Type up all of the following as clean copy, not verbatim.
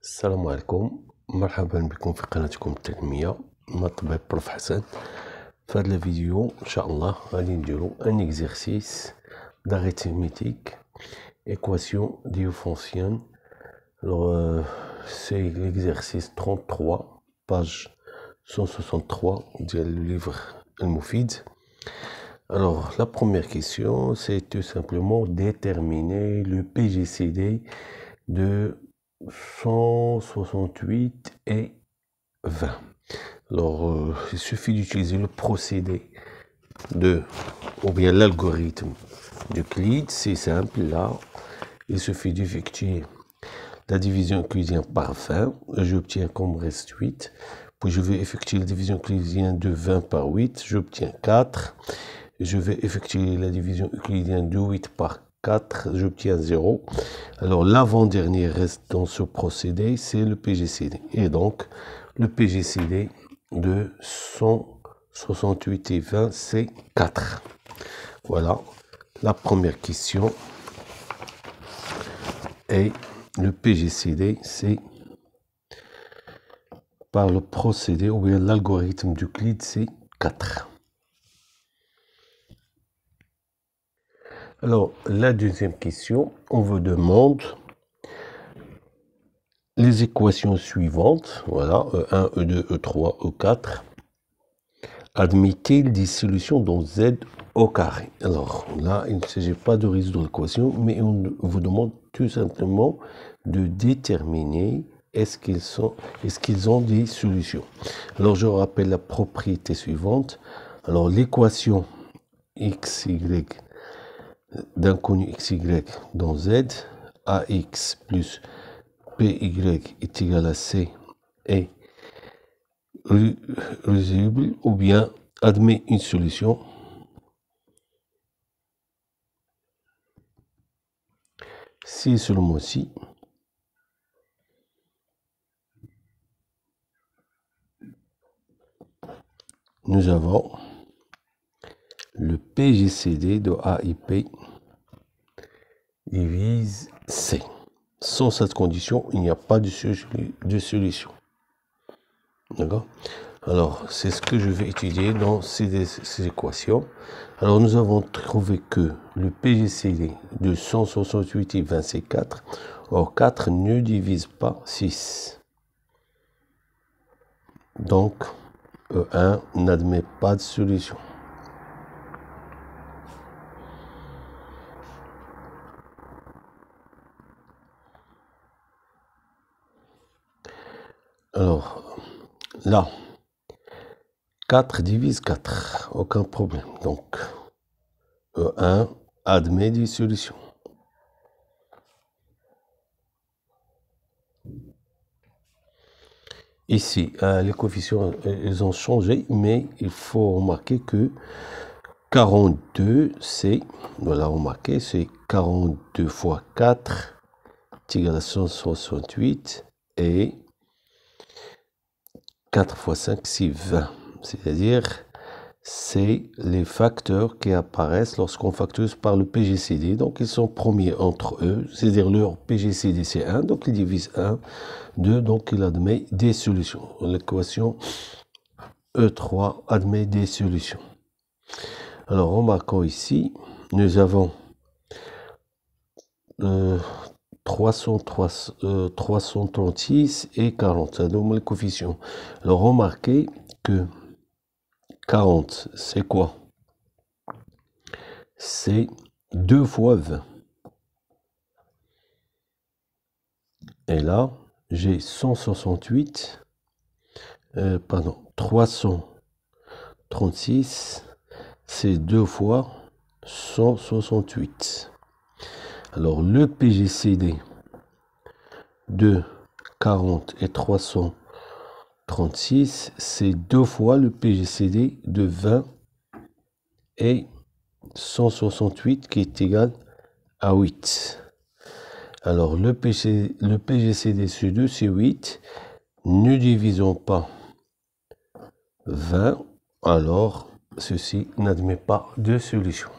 السلام عليكم، مرحبا بكم في قناتكم التنمية. طبيب بروف حسن. في هذا الفيديو ان شاء الله غادي نديرو ان اكزرسيس d'arithmétique équation différéntielle. Alors c'est l'exercice 33 page 163 ديال le livre المفيد. Alors la première question c'est tout simplement déterminer le PGCD de 168 et 20. Alors, il suffit d'utiliser le procédé ou bien l'algorithme d'Euclide. C'est simple, là, il suffit d'effectuer la division euclidienne par 20. J'obtiens comme reste 8. Puis je vais effectuer la division euclidienne de 20 par 8. J'obtiens 4. Je vais effectuer la division euclidienne de 8 par 4, j'obtiens 0. Alors l'avant-dernier reste dans ce procédé, c'est le PGCD. Et donc, le PGCD de 168 et 20, c'est 4. Voilà, la première question. Et le PGCD, c'est par le procédé, ou bien l'algorithme d'Euclide, c'est 4. Alors, la deuxième question, on vous demande les équations suivantes, voilà, E1, E2, E3, E4, admet-il des solutions dans Z au carré? Alors là, il ne s'agit pas de résoudre l'équation, mais on vous demande tout simplement de déterminer est-ce qu'ils ont des solutions. Alors je rappelle la propriété suivante. Alors l'équation XY d'inconnu XY dans Z, AX plus PY est égal à C est résoluble ou bien admet une solution. Si seulement si nous avons le PGCD de AIP divise C. Sans cette condition, il n'y a pas de solution. D'accord? Alors, c'est ce que je vais étudier dans ces équations. Alors, nous avons trouvé que le PGCD de 168 et 20, c'est 4. Or, 4 ne divise pas 6. Donc, E1 n'admet pas de solution. Alors, là, 4 divise 4, aucun problème. Donc, E1 admet des solutions. Ici, les coefficients, ils ont changé, mais il faut remarquer que 42, c'est, voilà, remarquez, c'est 42 fois 4 est égal à 168 et 4 fois 5, c'est 20. C'est-à-dire, c'est les facteurs qui apparaissent lorsqu'on factorise par le PGCD. Donc, ils sont premiers entre eux, c'est-à-dire leur PGCD, c'est 1. Donc, ils divisent 1, 2, donc il admet des solutions. L'équation E3 admet des solutions. Alors, remarquons ici, nous avons 336 et 40, ça donne les coefficients. Alors, remarquez que 40, c'est quoi? C'est 2 fois 20. Et là, j'ai 168, 336, c'est 2 fois 168. Alors, le PGCD de 40 et 336, c'est 2 fois le PGCD de 20 et 168 qui est égal à 8. Alors, le PGCD sur 2, c'est 8. Ne divisons pas 20, alors ceci n'admet pas de solution.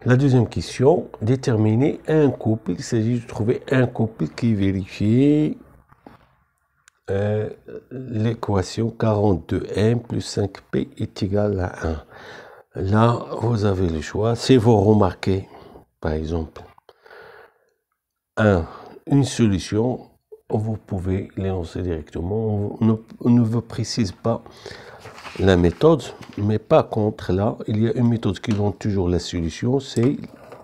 La deuxième question, déterminer un couple. Il s'agit de trouver un couple qui vérifie l'équation 42m plus 5p est égal à 1. Là, vous avez le choix. Si vous remarquez, par exemple, une solution, vous pouvez l'énoncer directement. On ne vous précise pas la méthode, mais par contre, là, il y a une méthode qui donne toujours la solution, c'est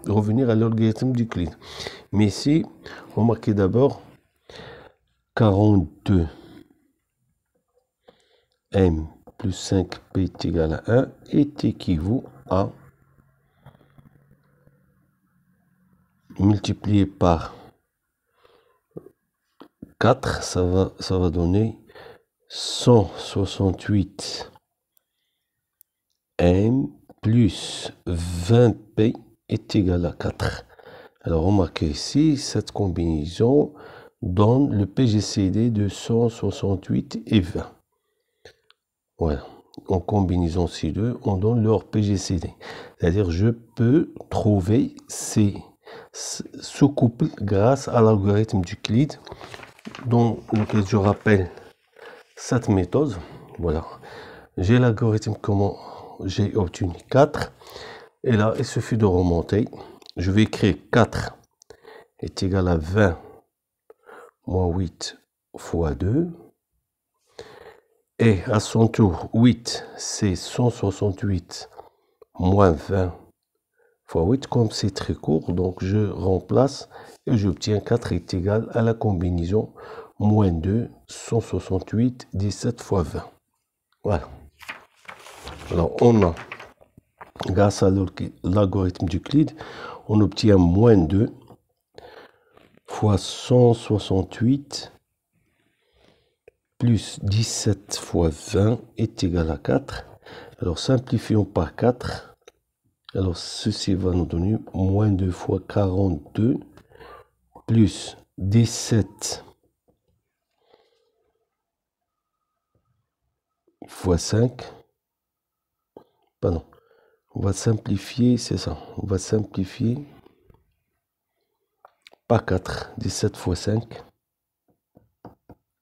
revenir à l'algorithme d'Euclide. Mais ici, remarquez d'abord 42m plus 5p est égal à 1 est équivaut à multiplié par 4, ça va donner 168 m plus 20p est égal à 4. Alors remarquez ici, cette combinaison donne le PGCD de 168 et 20. Voilà. En combinaison ces deux, on donne leur PGCD. C'est-à-dire je peux trouver ce couple grâce à l'algorithme d'Euclide, dans lequel je rappelle cette méthode. Voilà. J'ai l'algorithme comment j'ai obtenu 4. Et là, il suffit de remonter. Je vais écrire 4 est égal à 20 moins 8 fois 2. Et à son tour, 8, c'est 168 moins 20 fois 8. Comme c'est très court, donc je remplace et j'obtiens 4 est égal à la combinaison moins 2, 168, 17 fois 20. Voilà. Alors, on a, grâce à l'algorithme d'Euclide, on obtient moins 2 fois 168 plus 17 fois 20 est égal à 4. Alors, simplifions par 4. Alors, ceci va nous donner moins 2 fois 42 plus 17 fois 5. Pardon. On va simplifier, c'est ça. On va simplifier par 4. 17 fois 5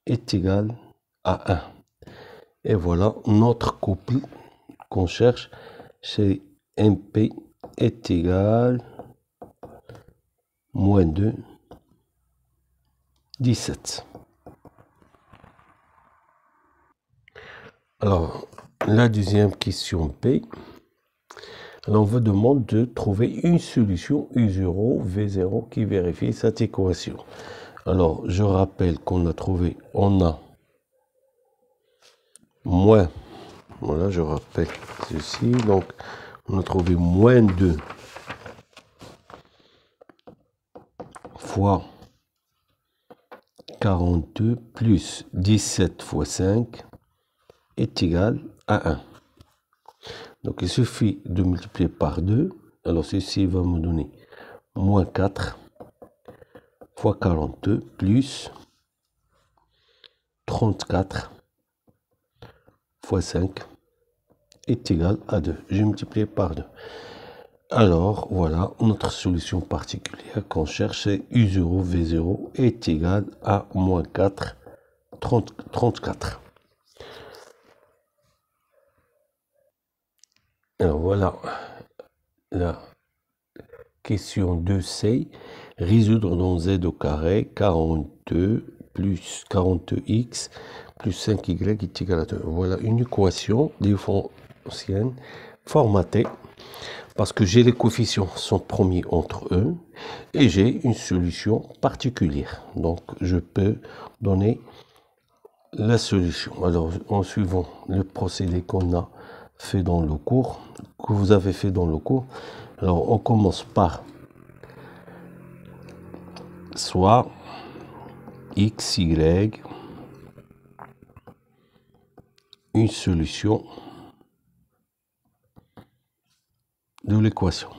est égal à 1. Et voilà notre couple qu'on cherche. C'est MP est égal moins 2, 17. Alors, la deuxième question P. Alors, on vous demande de trouver une solution U0, V0 qui vérifie cette équation. Alors, je rappelle qu'on a trouvé, on a moins, voilà, je rappelle ceci, donc on a trouvé moins 2 fois 42 plus 17 fois 5 est égal à 1. Donc, il suffit de multiplier par 2. Alors, ceci va me donner moins 4 fois 42 plus 34 fois 5 est égal à 2. J'ai multiplié par 2. Alors, voilà, notre solution particulière qu'on cherche, c'est U0, V0 est égal à moins 4, 34. Alors, voilà la question 2C. Résoudre dans Z au carré 42 plus 42x plus 5y est égal à 2. Voilà une équation différentielle formatée parce que j'ai les coefficients sont promis entre eux et j'ai une solution particulière. Donc, je peux donner la solution. Alors, en suivant le procédé qu'on a fait dans le cours, que vous avez fait dans le cours, alors on commence par soit x, y, une solution de l'équation.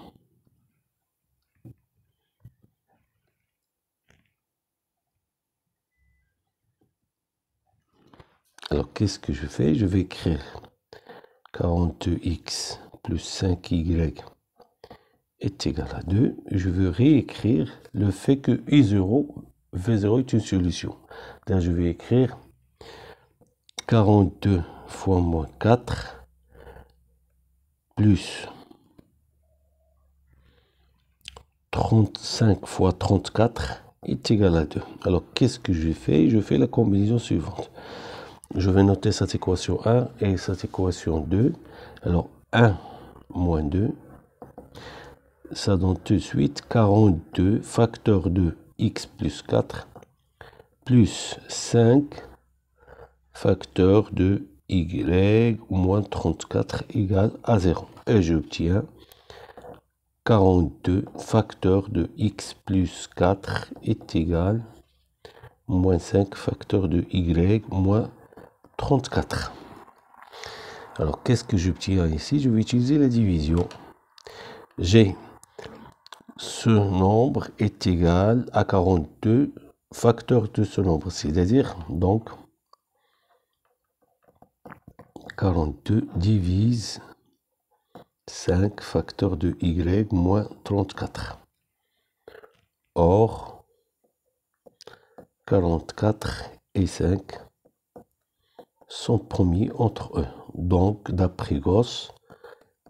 Alors, qu'est-ce que je fais? Je vais écrire 42x plus 5y est égal à 2. Je veux réécrire le fait que V0 est une solution. Donc, je vais écrire 42 fois moins 4 plus 35 fois 34 est égal à 2. Alors, qu'est-ce que je fais? Je fais la combinaison suivante. Je vais noter cette équation 1 et cette équation 2. Alors, 1 moins 2, ça donne tout de suite 42 facteur de x plus 4 plus 5 facteur de y moins 34 égale à 0. Et j'obtiens 42 facteur de x plus 4 est égal moins 5 facteur de y moins 34. Alors, qu'est-ce que j'obtiens ici? Je vais utiliser la division. J'ai ce nombre est égal à 42 facteur de ce nombre, c'est-à-dire donc 42 divise 5 facteur de y moins 34. Or, 44 et 5 sont promis entre eux. Donc, d'après Gauss,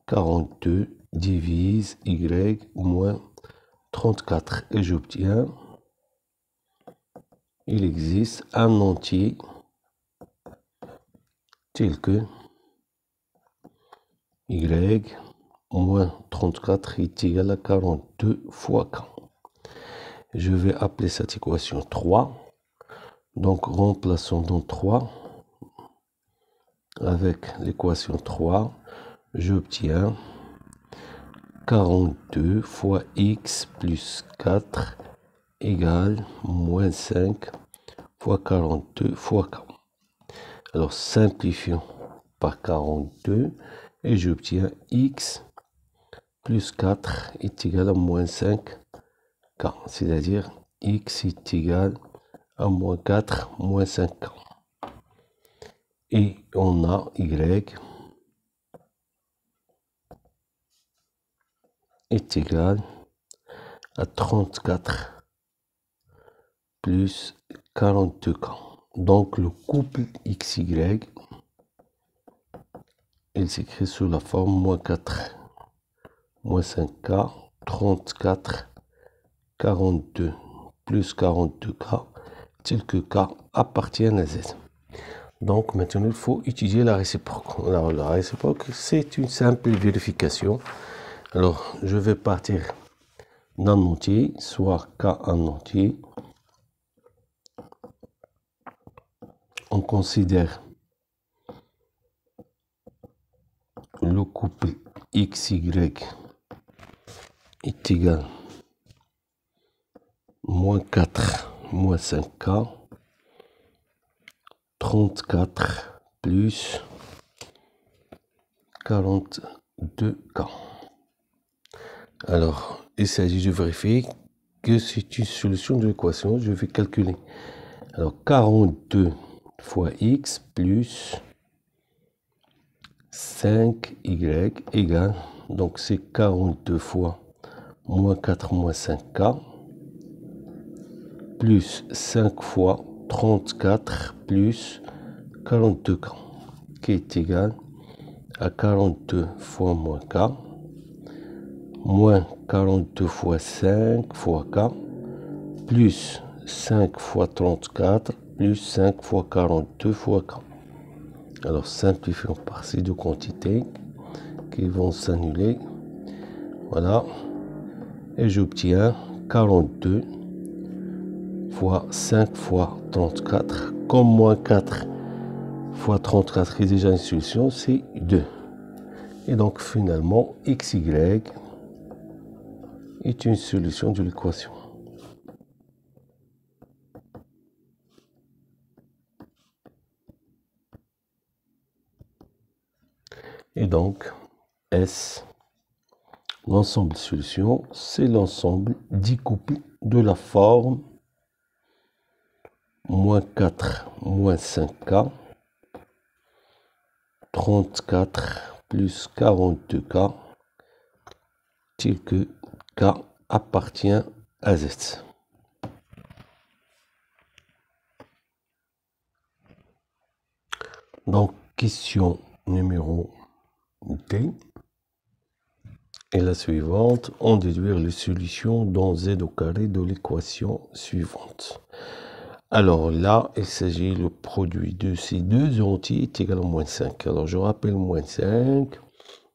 42 divise y moins 34. Et j'obtiens, il existe un entier tel que y moins 34 est égal à 42 fois k. Je vais appeler cette équation 3. Donc, remplaçons dans 3 avec l'équation 3. J'obtiens 42 fois x plus 4 égale moins 5 fois 42 fois k. Alors, simplifions par 42 et j'obtiens x plus 4 est égal à moins 5k. C'est-à-dire x est égal à moins 4 moins 5k. Et on a y est égal à 34 plus 42k. Donc le couple XY, il s'écrit sous la forme moins 4 moins 5k, 34, 42 plus 42k, tel que k appartient à z. Donc maintenant il faut utiliser la réciproque. Alors la réciproque, c'est une simple vérification. Alors je vais partir d'un entier, soit k en entier. On considère le couple XY est égal moins 4 moins 5k, 34 plus 42k. Alors, il s'agit de vérifier que c'est une solution de l'équation. Je vais calculer. Alors, 42 fois x plus 5y égale, donc c'est 42 fois moins 4 moins 5k, plus 5 fois 34 plus 42k, qui est égal à 42 fois moins k, moins 42 fois 5 fois k, plus 5 fois 34, plus 5 fois 42 fois k. Alors, simplifions par ces deux quantités qui vont s'annuler. Voilà. Et j'obtiens 42 fois 5 fois 34. Comme moins 4 fois 34 est déjà une solution, c'est 2. Et donc, finalement, XY est une solution de l'équation. Et donc, S, l'ensemble de solutions, c'est l'ensemble des couples de la forme moins 4 moins 5k, 34 plus 42k, tel que K appartient à Z. Donc, question numéro D est la suivante. On déduire les solutions dans Z au carré de l'équation suivante. Alors là, il s'agit le produit de ces deux entiers est égal à moins 5. Alors, je rappelle moins 5.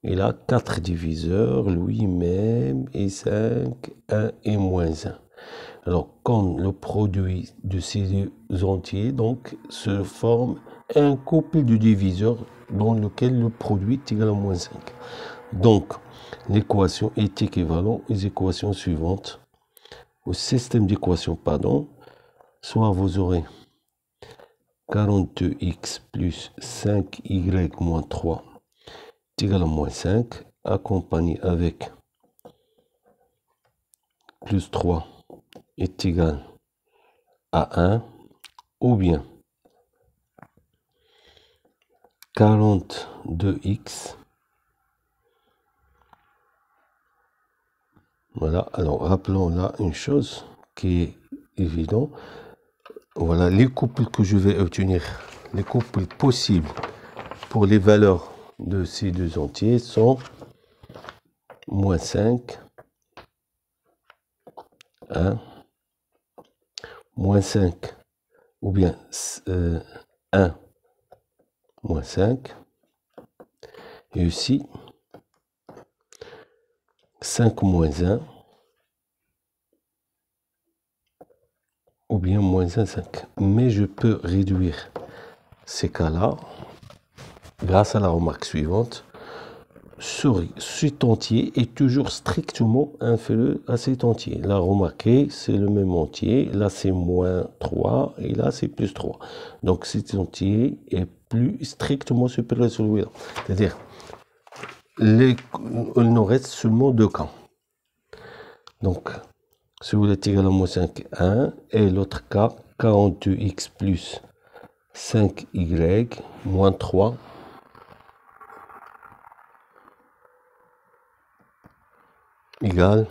Il a 4 diviseurs, lui-même, et 5, 1 et moins 1. Alors, comme le produit de ces deux entiers, donc, se forme un couple de diviseurs dans lequel le produit est égal à moins 5. Donc, l'équation est équivalente aux équations suivantes, au système d'équations, pardon. Soit vous aurez 42x plus 5y moins 3 est égal à moins 5, accompagné avec plus 3 est égal à 1, ou bien 42x. Voilà, alors rappelons là une chose qui est évidente. Voilà, les couples que je vais obtenir, les couples possibles pour les valeurs de ces deux entiers sont moins 5, 1, moins 5, ou bien 1, moins 5, et aussi 5 moins 1, ou bien moins 1, 5. Mais je peux réduire ces cas-là grâce à la remarque suivante. Cet entier est toujours strictement inférieur à cet entier. Là, remarquez, c'est le même entier. Là, c'est moins 3 et là, c'est plus 3. Donc, cet entier est plus strictement supérieur à celui-là. C'est-à-dire, il nous reste seulement deux cas. Donc, celui-là est égal à moins 5, 1. Et l'autre cas, 42x plus 5y moins 3 égale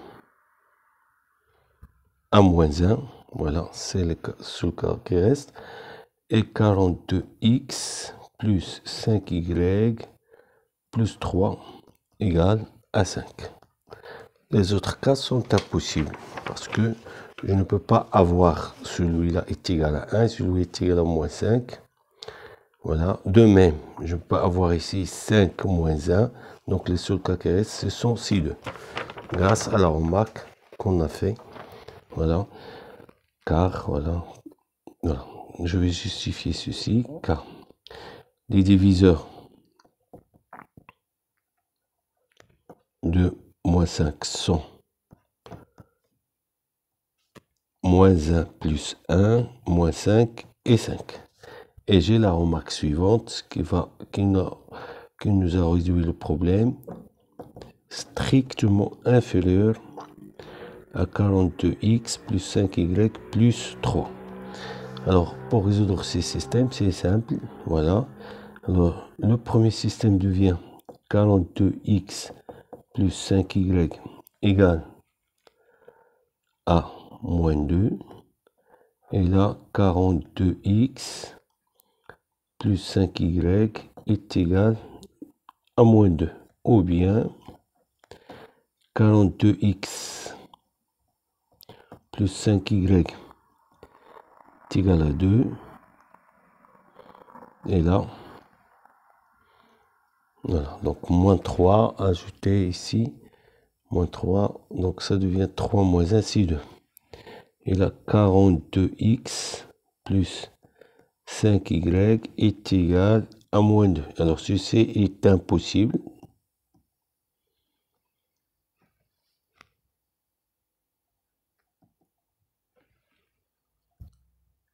à moins 1. Voilà, c'est le seul cas qui reste. Et 42x plus 5y plus 3 égale à 5. Les autres cas sont impossibles parce que je ne peux pas avoir celui-là est égal à 1, celui-là est égal à moins 5. Voilà. De même, je peux avoir ici 5 moins 1. Donc les seuls cas qui restent, ce sont ces deux. Grâce à la remarque qu'on a fait. Voilà. Car, voilà. Voilà. Je vais justifier ceci, car les diviseurs de moins 5 sont moins 1 plus 1, moins 5 et 5. Et j'ai la remarque suivante qui nous a réduit le problème strictement inférieur à 42x plus 5y plus 3. Alors, pour résoudre ces systèmes, c'est simple. Voilà. Alors, le premier système devient 42x plus 5y égale à moins 2. Et là, 42x plus 5y est égal à moins 2. Ou bien 42x plus 5y est égal à 2. Et là, voilà, donc moins 3, ajouté ici, moins 3, donc ça devient 3 moins 1, c'est 2. Et là, 42x plus 5y est égal à moins 2. Alors, ceci est impossible.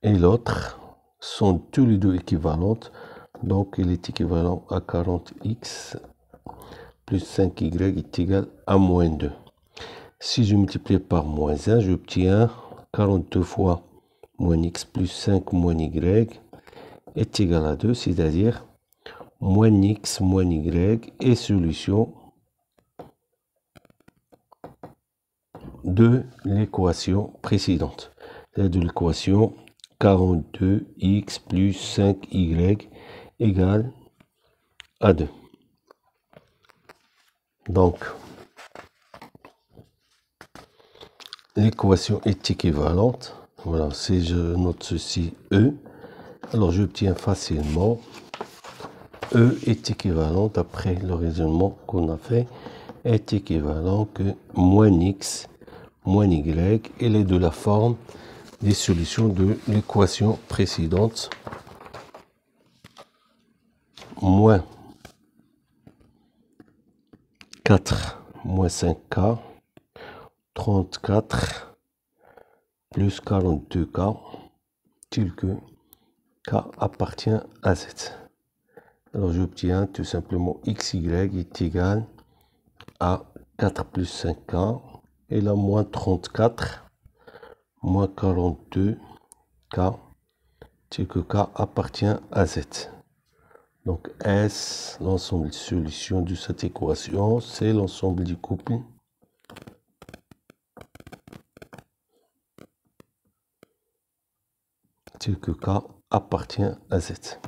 Et l'autre sont tous les deux équivalentes. Donc, il est équivalent à 40x plus 5y est égal à moins 2. Si je multiplie par moins 1, j'obtiens 42 fois moins x plus 5 moins y est égal à 2, c'est-à-dire moins x moins y est solution de l'équation précédente, c'est de l'équation 42x plus 5y égale à 2. Donc, l'équation est équivalente. Voilà, si je note ceci, E, alors j'obtiens facilement E est équivalent, d'après le raisonnement qu'on a fait, est équivalent que moins x moins y, elle est de la forme des solutions de l'équation précédente. Moins 4 moins 5k, 34 plus 42k, tel que k appartient à z. Alors j'obtiens tout simplement xy est égal à 4 plus 5k, et là moins 34 moins 42k, tel que k appartient à z. Donc S, l'ensemble des solutions de cette équation, c'est l'ensemble du couple tel que K appartient à Z.